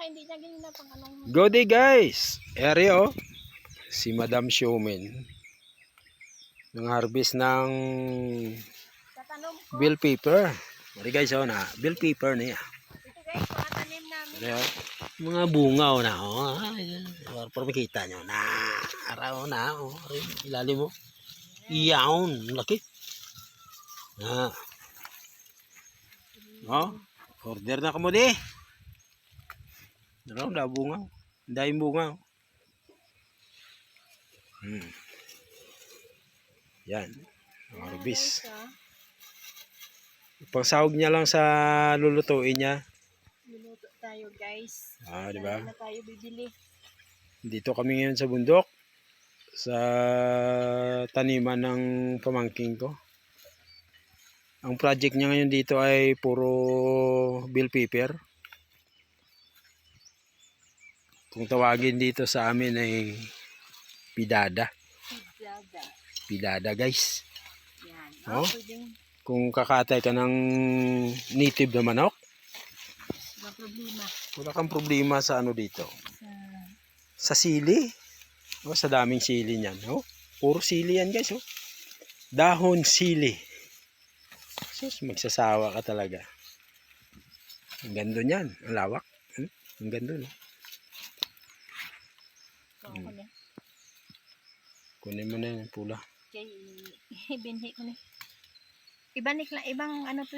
Saka hindi niya ganyan na pang anong... Good day guys! Eri oh, si Madam Showman nang-harvest ng Tatanong ko. bell pepper. Mari guys oh, na bell pepper na yan. Ito guys, mga tanim namin. Mari, oh. Mga bunga oh na oh. Para makita nyo na. Araw na oh. Ilalim mo. Iyaon. Laki. Ah. Oh. Order na kamo di. Ano, na bunga. Dahil bunga. Yan. Harvest. Pangsahog niya lang sa lulutuin niya. Minuto tayo guys. Ah, di ba? Na tayo bibili. Dito kami ngayon sa bundok. Sa taniman ng pamangking ko. Ang project niya ngayon dito ay puro bell pepper. Kung tawagin dito sa amin ay pidada. Pidada guys. Yan. Oh? Kung kakatay ka ng native na manok, Walang problema. wala kang problema sa ano dito. Sa sili. Oh, sa daming sili niyan. Oh, puro sili yan guys. Oh. Dahon sili. Sus, magsasawa ka talaga. Ang ganda niyan. Ang lawak. Ang ganda. No? Kunin mo na yung pula. Okay, binhi ko na. Ibanik lang, ibang ano to.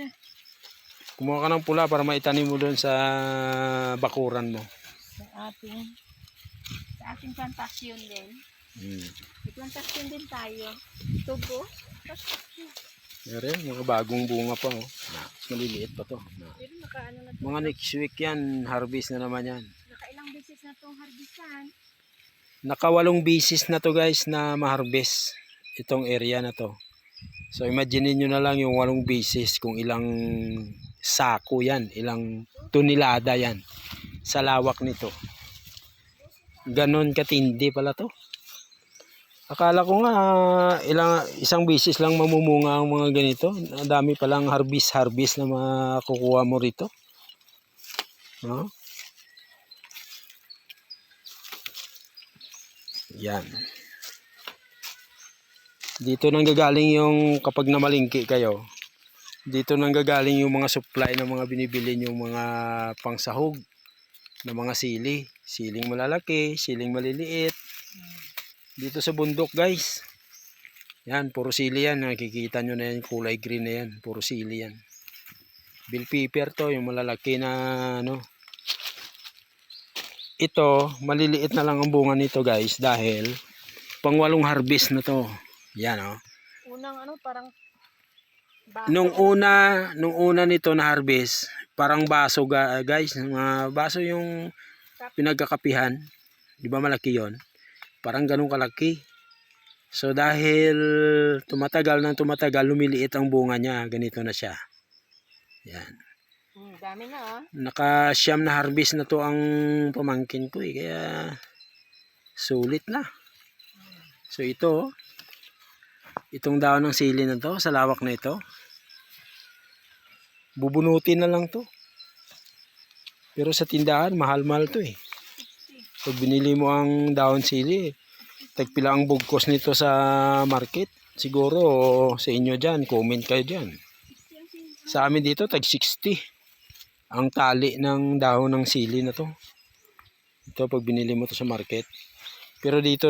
Kumuha ka ng pula para maitanim mo doon sa bakuran mo. Sa ating plantasyon din. May plantasyon din tayo. Tubo. Meron, mga bagong bunga pa. Oh. Maliliit pa to. Pero naka-ano na to. Mga next week yan, harvest na naman yan. Nakailang beses na itong harvestan. Naka-8 beses na to guys na ma-harvest itong area na to. So imagine niyo na lang yung 8 beses kung ilang sako yan, ilang tonelada yan sa lawak nito. Ganon katindi pala to. Akala ko nga isang beses lang mamumunga ang mga ganito. Ang dami palang harvest na makukuha mo rito. No? Yan. Dito nang gagaling yung kapag namalingki kayo. Dito nang gagaling yung mga supply ng mga binibili yung mga pangsahog ng mga sili. Siling malalaki, siling maliliit. Dito sa bundok guys. Yan, puro sili yan. Nakikita nyo na yan, kulay green na yan. Puro sili yan. Bell pepper to, yung malalaki na ano. Ito, maliliit na lang ang bunga nito guys. Dahil, pang 8 harvest na to. Yan o. Unang ano, parang baso. Nung una nito na harvest, parang baso guys. Mga baso yung pinagkakapihan. Di ba malaki yon? Parang ganun kalaki. So dahil tumatagal, lumiliit ang bunga niya. Ganito na siya. Yan. Dami na Naka-siyam na harvest na to ang pamangkin ko eh. Kaya sulit na. So ito, itong daon ng sili na to, sa lawak na ito, bubunutin na lang to. Pero sa tindahan, mahal-mahal to eh. Pag binili mo ang daon sili, tagpila ang bugkos nito sa market. Siguro sa inyo dyan, comment kayo dyan. Sa amin dito, tag 60 ang tali ng dahon ng sili na to. Ito pag binili mo to sa market. Pero dito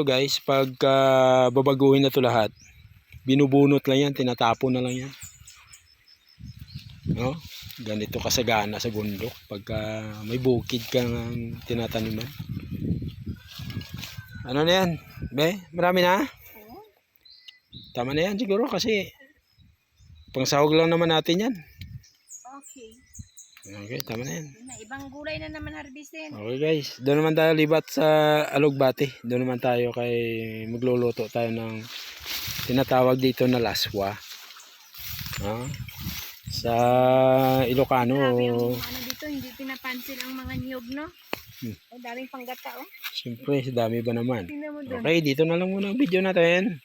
guys, pag babaguhin na to lahat, binubunot lang yan, tinatapon na lang yan. No? Ganito kasagana sa bundok pagka may bukid kang tinataniman. Ano na yan? Be, marami na? Tama na yan siguro kasi pangsahog lang naman natin yan. Okay. Okay, tama na yan. Ibang gulay na naman harvestin. Okay guys, doon naman tayo libat sa Alugbati. Doon naman tayo kay magluluto tayo ng tinatawag dito na laswa. Sa Ilocano. Grabe yung ano dito, hindi pinapansin ang mga niyog, no? Ang daming panggata, oh. Siyempre, dami ba naman? Tingnan mo doon. Okay, dito na lang muna ang video natin.